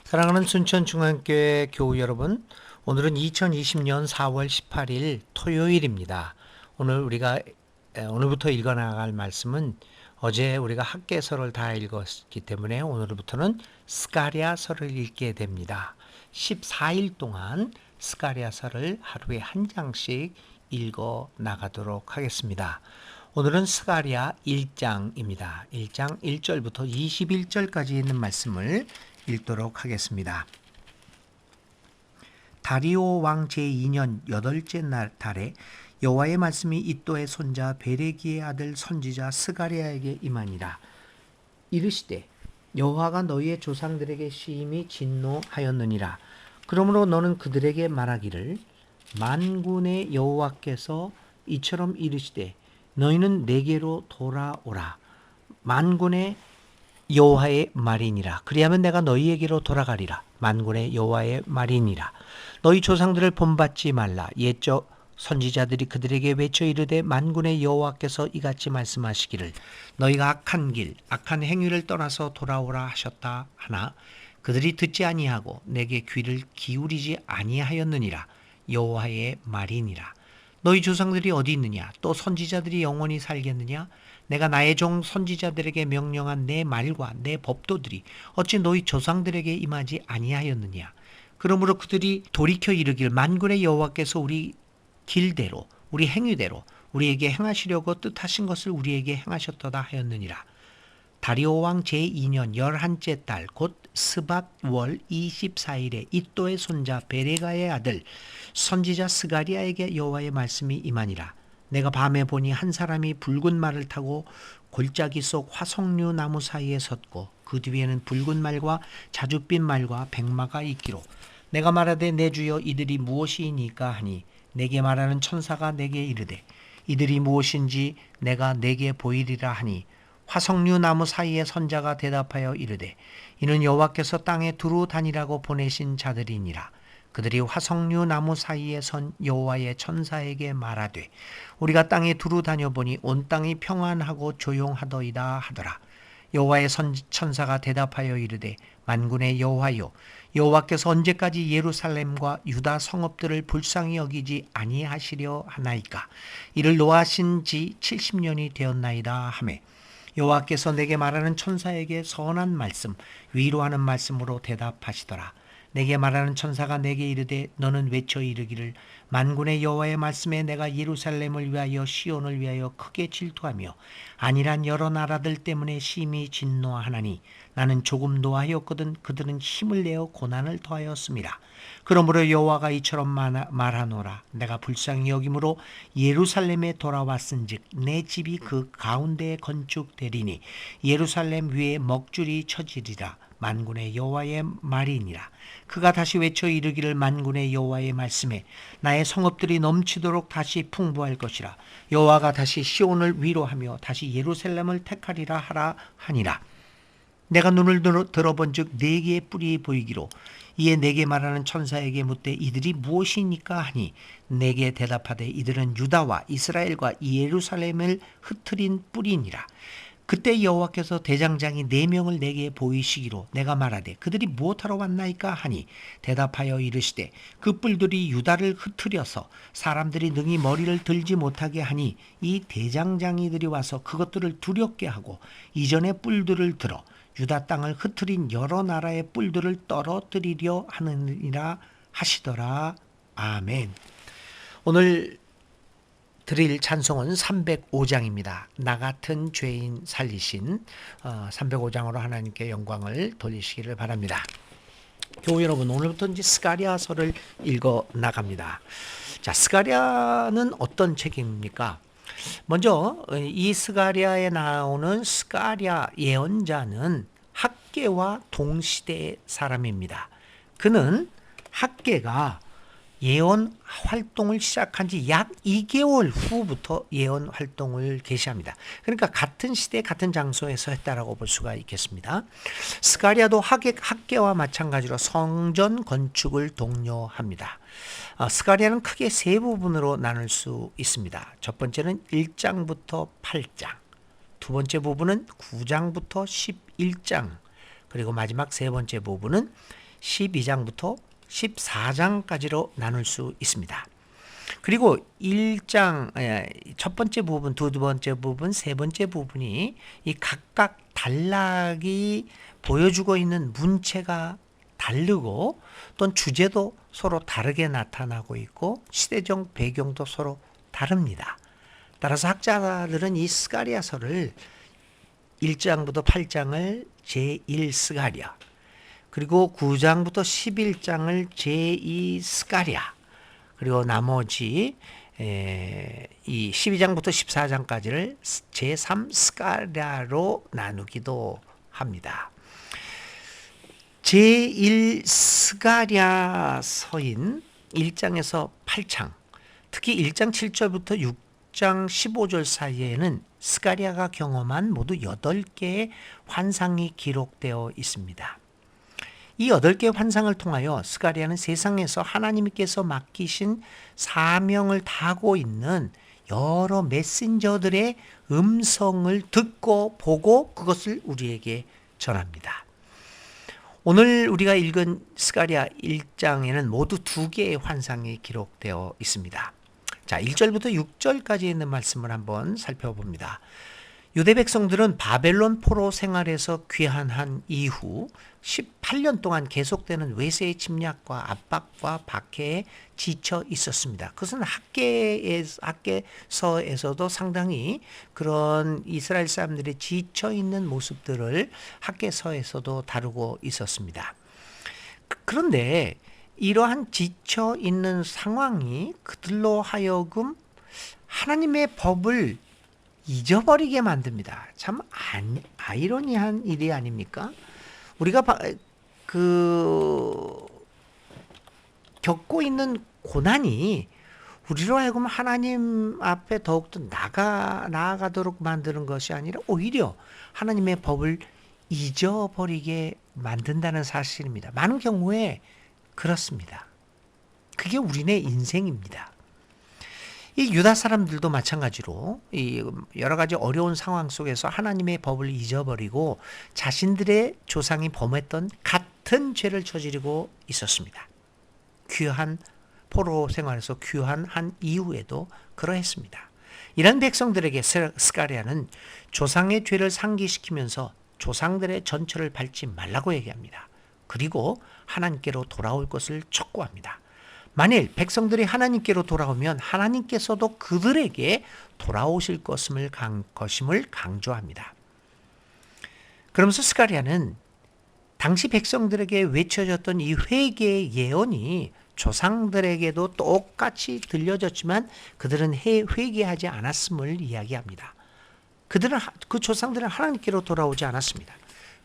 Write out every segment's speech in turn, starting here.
사랑하는 순천중앙교회 교우 여러분, 오늘은 2020년 4월 18일 토요일입니다. 오늘부터 읽어나갈 말씀은 어제 우리가 학개서를 다 읽었기 때문에 오늘부터는 스가랴서를 읽게 됩니다. 14일 동안 스가랴서를 하루에 한 장씩 읽어 나가도록 하겠습니다. 오늘은 스가랴 1장입니다. 1장 1절부터 21절까지 있는 말씀을 읽도록 하겠습니다. 다리오 왕 제2년 8째 날 달에 여호와의 말씀이 이도의 손자 베레기의 아들 선지자 스가랴에게 임하니라. 이르시되 여호와가 너희의 조상들에게 심히 진노하였느니라. 그러므로 너는 그들에게 말하기를 만군의 여호와께서 이처럼 이르시되 너희는 내게로 돌아오라. 만군의 여호와의 말이니라. 그리하면 내가 너희에게로 돌아가리라. 만군의 여호와의 말이니라. 너희 조상들을 본받지 말라. 옛적 선지자들이 그들에게 외쳐 이르되 만군의 여호와께서 이같이 말씀하시기를 너희가 악한 길 악한 행위를 떠나서 돌아오라 하셨다 하나 그들이 듣지 아니하고 내게 귀를 기울이지 아니하였느니라. 여호와의 말이니라. 너희 조상들이 어디 있느냐? 또 선지자들이 영원히 살겠느냐? 내가 나의 종 선지자들에게 명령한 내 말과 내 법도들이 어찌 너희 조상들에게 임하지 아니하였느냐? 그러므로 그들이 돌이켜 이르길 만군의 여호와께서 우리 길대로 우리 행위대로 우리에게 행하시려고 뜻하신 것을 우리에게 행하셨도다 하였느니라. 다리오 왕 제2년 11째 달 곧 스밧월 24일에 이도의 손자 베레가의 아들 선지자 스가랴에게 여호와의 말씀이 임하니라. 내가 밤에 보니 한 사람이 붉은 말을 타고 골짜기 속 화석류 나무 사이에 섰고 그 뒤에는 붉은 말과 자줏빛 말과 백마가 있기로 내가 말하되 내 주여 이들이 무엇이니까 하니 내게 말하는 천사가 내게 이르되 이들이 무엇인지 내가 내게 보이리라 하니 화석류 나무 사이에 선자가 대답하여 이르되 이는 여호와께서 땅에 두루 다니라고 보내신 자들이니라. 그들이 화석류 나무 사이에 선 여호와의 천사에게 말하되 우리가 땅에 두루 다녀보니 온 땅이 평안하고 조용하더이다 하더라. 여호와의 천사가 대답하여 이르되 만군의 여호와여 여호와께서 언제까지 예루살렘과 유다 성읍들을 불쌍히 여기지 아니하시려 하나이까. 이를 노하신 지 70년이 되었나이다 하매 여호와께서 내게 말하는 천사에게 선한 말씀 위로하는 말씀으로 대답하시더라. 내게 말하는 천사가 내게 이르되 너는 외쳐 이르기를 만군의 여호와의 말씀에 내가 예루살렘을 위하여 시온을 위하여 크게 질투하며 아니란 여러 나라들 때문에 심히 진노하나니 나는 조금 노하였거든 그들은 힘을 내어 고난을 더하였음이라. 그러므로 여호와가 이처럼 말하노라. 내가 불쌍히 여김으로 예루살렘에 돌아왔은즉 내 집이 그 가운데에 건축되리니 예루살렘 위에 먹줄이 쳐지리라. 만군의 여호와의 말이니라. 그가 다시 외쳐 이르기를 만군의 여호와의 말씀에 나의 성읍들이 넘치도록 다시 풍부할 것이라. 여호와가 다시 시온을 위로하며 다시 예루살렘을 택하리라 하라 하니라. 내가 눈을 들어본즉 네 개의 뿔이 보이기로 이에 내게 말하는 천사에게 묻되 이들이 무엇이니까 하니 내게 대답하되 이들은 유다와 이스라엘과 예루살렘을 흩트린 뿔이니라. 그때 여호와께서 대장장이 4명을 내게 보이시기로 내가 말하되 그들이 무엇하러 왔나이까 하니 대답하여 이르시되 그 뿔들이 유다를 흩트려서 사람들이 능히 머리를 들지 못하게 하니 이 대장장이들이 와서 그것들을 두렵게 하고 이전의 뿔들을 들어 유다 땅을 흩트린 여러 나라의 뿔들을 떨어뜨리려 하느니라 하시더라. 아멘. 오늘 드릴 찬송은 305장입니다. 나 같은 죄인 살리신 305장으로 하나님께 영광을 돌리시기를 바랍니다. 교우 여러분, 오늘부터 이제 스가랴서를 읽어 나갑니다. 자, 스가랴는 어떤 책입니까? 먼저 이 스가랴에 나오는 스가랴 예언자는 학개와 동시대의 사람입니다. 그는 학개가 예언 활동을 시작한 지 약 2개월 후부터 예언 활동을 개시합니다. 그러니까 같은 시대 같은 장소에서 했다라고 볼 수가 있겠습니다. 스가랴도 학개와 마찬가지로 성전 건축을 독려합니다. 스가랴는 크게 세 부분으로 나눌 수 있습니다. 첫 번째는 1장부터 8장, 두 번째 부분은 9장부터 11장, 그리고 마지막 세 번째 부분은 12장부터 14장까지로 나눌 수 있습니다. 그리고 1장 첫 번째 부분, 두 번째 부분, 세 번째 부분이 이 각각 단락이 보여주고 있는 문체가 다르고 또는 주제도 서로 다르게 나타나고 있고 시대적 배경도 서로 다릅니다. 따라서 학자들은 이 스가랴서를 1장부터 8장을 제1 스가랴, 그리고 9장부터 11장을 제2 스가랴, 그리고 나머지 이 12장부터 14장까지를 제3 스가랴로 나누기도 합니다. 제1 스가랴서인 1장에서 8장, 특히 1장 7절부터 6장 15절 사이에는 스가랴가 경험한 모두 8개의 환상이 기록되어 있습니다. 이 8개의 환상을 통하여 스가랴는 세상에서 하나님께서 맡기신 사명을 다하고 있는 여러 메신저들의 음성을 듣고 보고 그것을 우리에게 전합니다. 오늘 우리가 읽은 스가랴 1장에는 모두 2개의 환상이 기록되어 있습니다. 자, 1절부터 6절까지 있는 말씀을 한번 살펴봅니다. 유대 백성들은 바벨론 포로 생활에서 귀환한 이후 18년 동안 계속되는 외세의 침략과 압박과 박해에 지쳐 있었습니다. 그것은 학개서에서도 상당히 그런 이스라엘 사람들이 지쳐 있는 모습들을 학개서에서도 다루고 있었습니다. 그런데 이러한 지쳐 있는 상황이 그들로 하여금 하나님의 법을 잊어버리게 만듭니다. 참 아이러니한 일이 아닙니까? 우리가 겪고 있는 고난이 우리로 하여금 하나님 앞에 더욱더 나아가도록 만드는 것이 아니라 오히려 하나님의 법을 잊어버리게 만든다는 사실입니다. 많은 경우에 그렇습니다. 그게 우리네 인생입니다. 이 유다 사람들도 마찬가지로 이 여러 가지 어려운 상황 속에서 하나님의 법을 잊어버리고 자신들의 조상이 범했던 같은 죄를 저지르고 있었습니다. 귀한 포로 생활에서 귀환한 이후에도 그러했습니다. 이런 백성들에게 스가랴는 조상의 죄를 상기시키면서 조상들의 전철을 밟지 말라고 얘기합니다. 그리고 하나님께로 돌아올 것을 촉구합니다. 만일 백성들이 하나님께로 돌아오면 하나님께서도 그들에게 돌아오실 것임을 강조합니다. 그러면서 스가랴는 당시 백성들에게 외쳐졌던 이 회개의 예언이 조상들에게도 똑같이 들려졌지만 그들은 회개하지 않았음을 이야기합니다. 그 조상들은 하나님께로 돌아오지 않았습니다.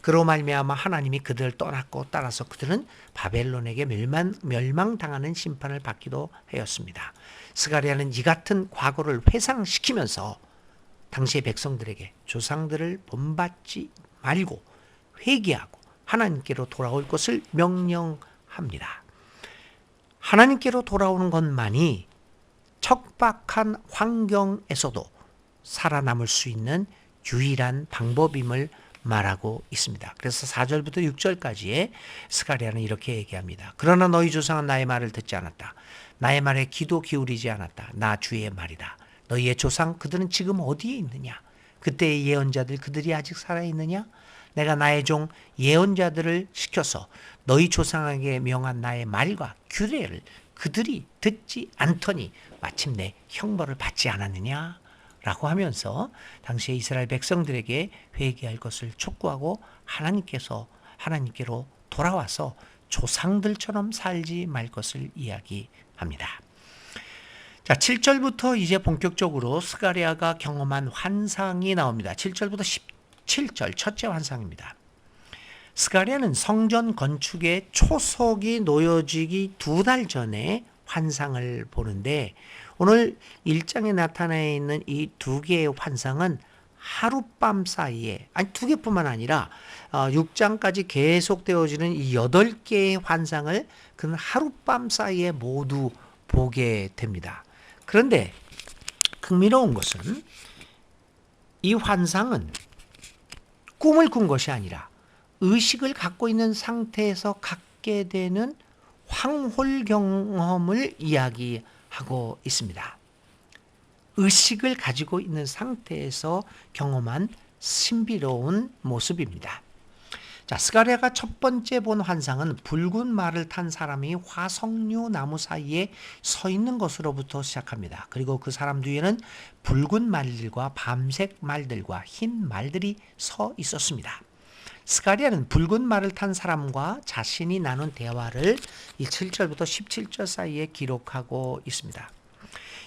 그로 말미암아 하나님이 그들을 떠났고 따라서 그들은 바벨론에게 멸망당하는 심판을 받기도 하였습니다. 스가랴는 이 같은 과거를 회상시키면서 당시의 백성들에게 조상들을 본받지 말고 회개하고 하나님께로 돌아올 것을 명령합니다. 하나님께로 돌아오는 것만이 척박한 환경에서도 살아남을 수 있는 유일한 방법임을 말하고 있습니다. 그래서 4절부터 6절까지의 스가랴는 이렇게 얘기합니다. 그러나 너희 조상은 나의 말을 듣지 않았다. 나의 말에 귀도 기울이지 않았다. 나 주의 말이다. 너희의 조상 그들은 지금 어디에 있느냐? 그때의 예언자들 그들이 아직 살아있느냐? 내가 나의 종 예언자들을 시켜서 너희 조상에게 명한 나의 말과 규례를 그들이 듣지 않더니 마침내 형벌을 받지 않았느냐? 라고 하면서 당시에 이스라엘 백성들에게 회개할 것을 촉구하고 하나님께로 돌아와서 조상들처럼 살지 말 것을 이야기합니다. 자, 7절부터 이제 본격적으로 스가랴가 경험한 환상이 나옵니다. 7절부터 17절 첫째 환상입니다. 스가랴는 성전 건축의 초석이 놓여지기 2달 전에 환상을 보는데 오늘 1장에 나타나 있는 이 2개의 환상은 하룻밤 사이에, 아니 2개뿐만 아니라 6장까지 계속되어지는 이 8개의 환상을 그는 하룻밤 사이에 모두 보게 됩니다. 그런데 흥미로운 것은 이 환상은 꿈을 꾼 것이 아니라 의식을 갖고 있는 상태에서 갖게 되는 황홀 경험을 이야기하고 있습니다. 의식을 가지고 있는 상태에서 경험한 신비로운 모습입니다. 자, 스가랴가 첫 번째 본 환상은 붉은 말을 탄 사람이 화석류 나무 사이에 서 있는 것으로부터 시작합니다. 그리고 그 사람 뒤에는 붉은 말들과 밤색 말들과 흰 말들이 서 있었습니다. 스가랴는 붉은 말을 탄 사람과 자신이 나눈 대화를 7절부터 17절 사이에 기록하고 있습니다.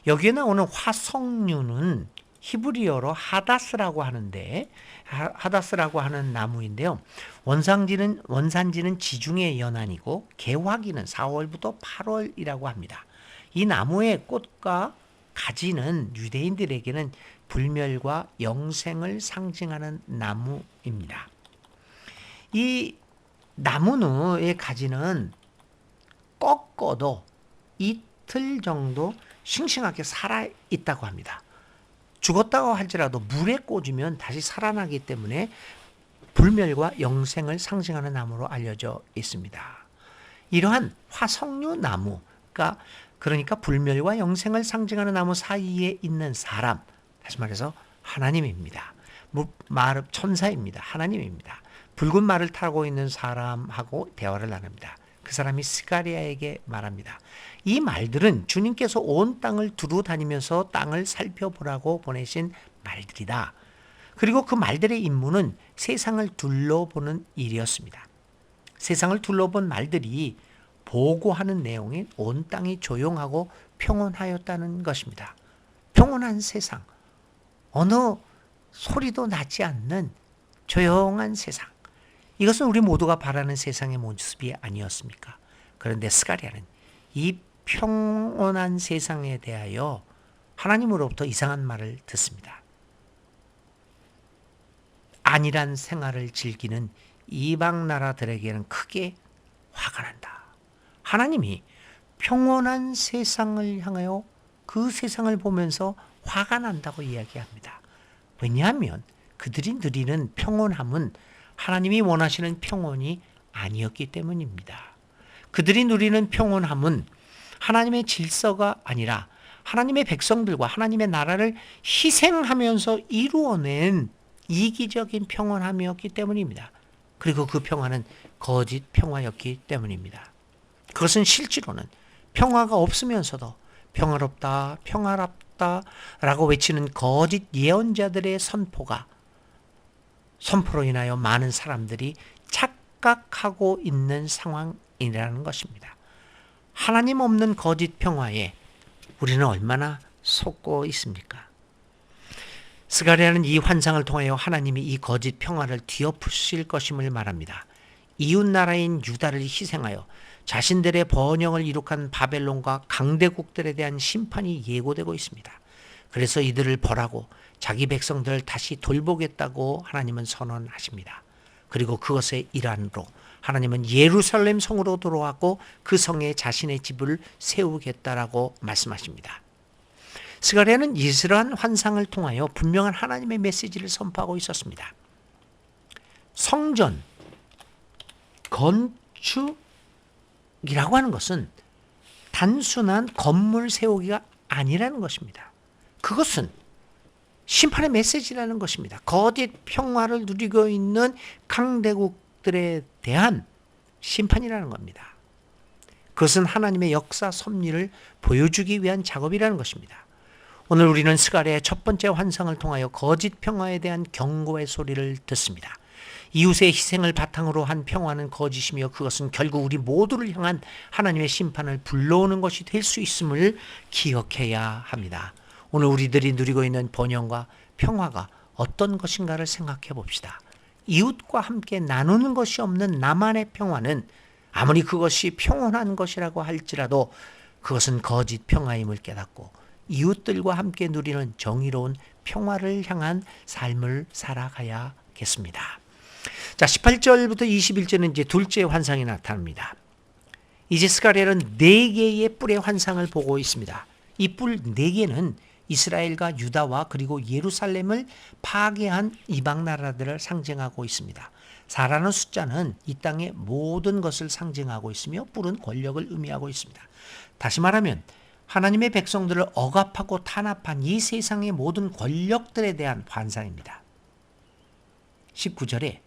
여기에 나오는 화석류는 히브리어로 하다스라고 하는데, 하다스라고 하는 나무인데요. 원산지는 지중해 연안이고 개화기는 4월부터 8월이라고 합니다. 이 나무의 꽃과 가지는 유대인들에게는 불멸과 영생을 상징하는 나무입니다. 이 나무의 가지는 꺾어도 이틀 정도 싱싱하게 살아있다고 합니다. 죽었다고 할지라도 물에 꽂으면 다시 살아나기 때문에 불멸과 영생을 상징하는 나무로 알려져 있습니다. 이러한 화석류 나무가 그러니까 불멸과 영생을 상징하는 나무 사이에 있는 사람, 다시 말해서 하나님입니다. 천사입니다. 하나님입니다. 붉은 말을 타고 있는 사람하고 대화를 나눕니다. 그 사람이 스가랴에게 말합니다. 이 말들은 주님께서 온 땅을 두루 다니면서 땅을 살펴보라고 보내신 말들이다. 그리고 그 말들의 임무는 세상을 둘러보는 일이었습니다. 세상을 둘러본 말들이 보고하는 내용이 온 땅이 조용하고 평온하였다는 것입니다. 평온한 세상, 어느 소리도 나지 않는 조용한 세상. 이것은 우리 모두가 바라는 세상의 모습이 아니었습니까? 그런데 스가랴는 이 평온한 세상에 대하여 하나님으로부터 이상한 말을 듣습니다. 안일한 생활을 즐기는 이방 나라들에게는 크게 화가 난다. 하나님이 평온한 세상을 향하여 그 세상을 보면서 화가 난다고 이야기합니다. 왜냐하면 그들이 누리는 평온함은 하나님이 원하시는 평온이 아니었기 때문입니다. 그들이 누리는 평온함은 하나님의 질서가 아니라 하나님의 백성들과 하나님의 나라를 희생하면서 이루어낸 이기적인 평온함이었기 때문입니다. 그리고 그 평화는 거짓 평화였기 때문입니다. 그것은 실제로는 평화가 없으면서도 평화롭다, 평화롭다라고 외치는 거짓 예언자들의 선포로 인하여 많은 사람들이 착각하고 있는 상황이라는 것입니다. 하나님 없는 거짓 평화에 우리는 얼마나 속고 있습니까? 스가랴는 이 환상을 통하여 하나님이 이 거짓 평화를 뒤엎으실 것임을 말합니다. 이웃 나라인 유다를 희생하여 자신들의 번영을 이룩한 바벨론과 강대국들에 대한 심판이 예고되고 있습니다. 그래서 이들을 벌하고 자기 백성들을 다시 돌보겠다고 하나님은 선언하십니다. 그리고 그것의 일환으로 하나님은 예루살렘 성으로 돌아왔고 그 성에 자신의 집을 세우겠다라고 말씀하십니다. 스가랴는 이러한 환상을 통하여 분명한 하나님의 메시지를 선포하고 있었습니다. 성전 건축이라고 하는 것은 단순한 건물 세우기가 아니라는 것입니다. 그것은 심판의 메시지라는 것입니다. 거짓 평화를 누리고 있는 강대국들에 대한 심판이라는 겁니다. 그것은 하나님의 역사 섭리를 보여주기 위한 작업이라는 것입니다. 오늘 우리는 스가랴의 첫 번째 환상을 통하여 거짓 평화에 대한 경고의 소리를 듣습니다. 이웃의 희생을 바탕으로 한 평화는 거짓이며 그것은 결국 우리 모두를 향한 하나님의 심판을 불러오는 것이 될 수 있음을 기억해야 합니다. 오늘 우리들이 누리고 있는 번영과 평화가 어떤 것인가를 생각해 봅시다. 이웃과 함께 나누는 것이 없는 나만의 평화는 아무리 그것이 평온한 것이라고 할지라도 그것은 거짓 평화임을 깨닫고 이웃들과 함께 누리는 정의로운 평화를 향한 삶을 살아가야겠습니다. 자, 18절부터 21절은 이제 둘째 환상이 나타납니다. 이제 스가랴는 4개의 뿔의 환상을 보고 있습니다. 이 뿔 4개는 이스라엘과 유다와 그리고 예루살렘을 파괴한 이방 나라들을 상징하고 있습니다. 4라는 숫자는 이 땅의 모든 것을 상징하고 있으며 뿔은 권력을 의미하고 있습니다. 다시 말하면 하나님의 백성들을 억압하고 탄압한 이 세상의 모든 권력들에 대한 환상입니다. 19절에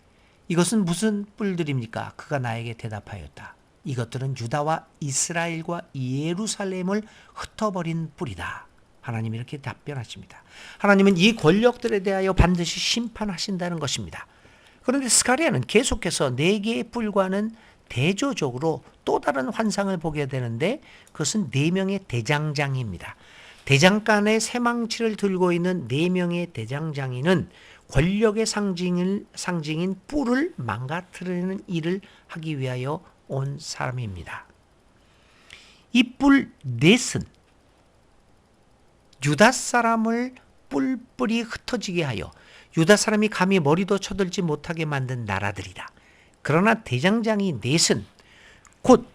이것은 무슨 뿔들입니까? 그가 나에게 대답하였다. 이것들은 유다와 이스라엘과 예루살렘을 흩어버린 뿔이다. 하나님이 이렇게 답변하십니다. 하나님은 이 권력들에 대하여 반드시 심판하신다는 것입니다. 그런데 스가랴는 계속해서 4개의 뿔과는 대조적으로 또 다른 환상을 보게 되는데 그것은 4명의 대장장이입니다. 대장간의 새망치를 들고 있는 4명의 대장장이는 권력의 상징인 뿔을 망가뜨리는 일을 하기 위하여 온 사람입니다. 이 뿔 넷은 유다 사람을 뿔뿔이 흩어지게 하여 유다 사람이 감히 머리도 쳐들지 못하게 만든 나라들이다. 그러나 대장장이 넷은 곧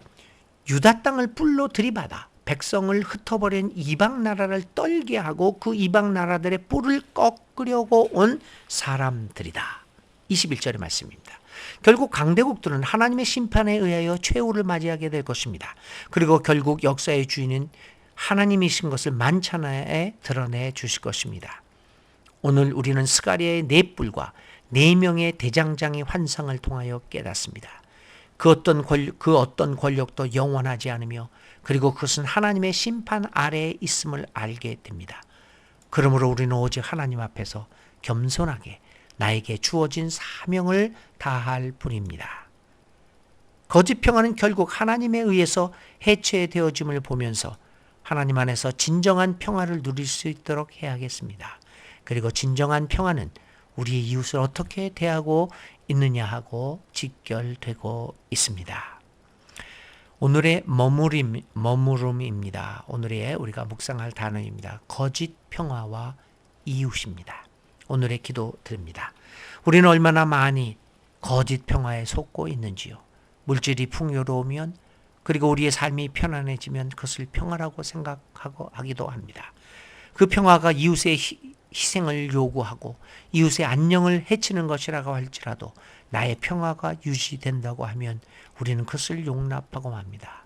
유다 땅을 뿔로 들이받아 백성을 흩어버린 이방 나라를 떨게 하고 그 이방 나라들의 뿔을 꺾으려고 온 사람들이다. 21절의 말씀입니다. 결국 강대국들은 하나님의 심판에 의하여 최후를 맞이하게 될 것입니다. 그리고 결국 역사의 주인은 하나님이신 것을 만찬하에 드러내 주실 것입니다. 오늘 우리는 스가랴의 4뿔과 4명의 대장장의 환상을 통하여 깨닫습니다. 그 어떤 권력도 영원하지 않으며 그리고 그것은 하나님의 심판 아래에 있음을 알게 됩니다. 그러므로 우리는 오직 하나님 앞에서 겸손하게 나에게 주어진 사명을 다할 뿐입니다. 거짓 평화는 결국 하나님에 의해서 해체되어짐을 보면서 하나님 안에서 진정한 평화를 누릴 수 있도록 해야겠습니다. 그리고 진정한 평화는 우리의 이웃을 어떻게 대하고 있느냐 하고 직결되고 있습니다. 오늘의 머무름입니다. 오늘의 우리가 묵상할 단어입니다. 거짓 평화와 이웃입니다. 오늘의 기도 드립니다. 우리는 얼마나 많이 거짓 평화에 속고 있는지요. 물질이 풍요로우면 그리고 우리의 삶이 편안해지면 그것을 평화라고 생각하고 하기도 합니다. 그 평화가 이웃의 희생을 요구하고 이웃의 안녕을 해치는 것이라고 할지라도 나의 평화가 유지된다고 하면 우리는 그것을 용납하고 맙니다.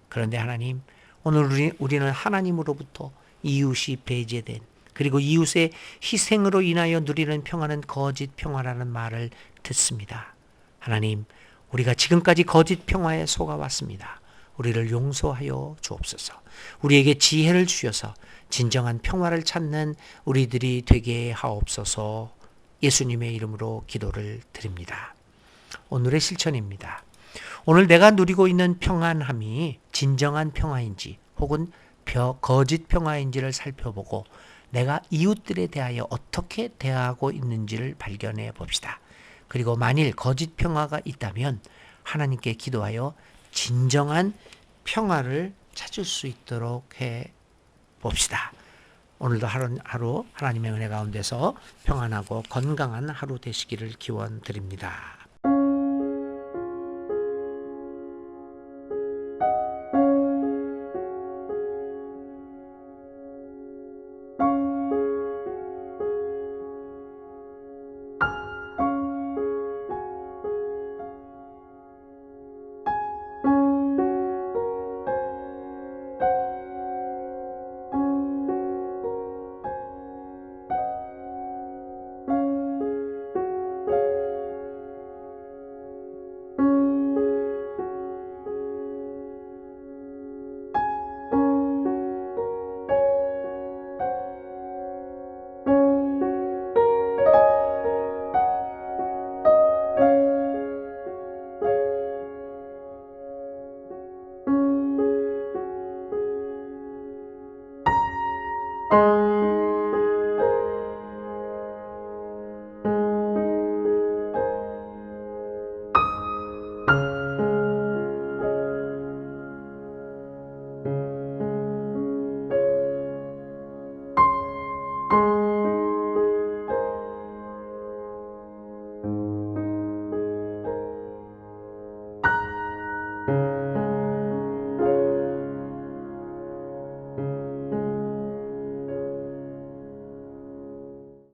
그런데 하나님, 오늘 우리는 하나님으로부터 이웃이 배제된 그리고 이웃의 희생으로 인하여 누리는 평화는 거짓 평화라는 말을 듣습니다. 하나님, 우리가 지금까지 거짓 평화에 속아왔습니다. 우리를 용서하여 주옵소서. 우리에게 지혜를 주셔서 진정한 평화를 찾는 우리들이 되게 하옵소서. 예수님의 이름으로 기도를 드립니다. 오늘의 실천입니다. 오늘 내가 누리고 있는 평안함이 진정한 평화인지 혹은 거짓 평화인지를 살펴보고 내가 이웃들에 대하여 어떻게 대하고 있는지를 발견해 봅시다. 그리고 만일 거짓 평화가 있다면 하나님께 기도하여 진정한 평화를 찾을 수 있도록 해 봅시다. 오늘도 하루 하나님의 은혜 가운데서 평안하고 건강한 하루 되시기를 기원드립니다.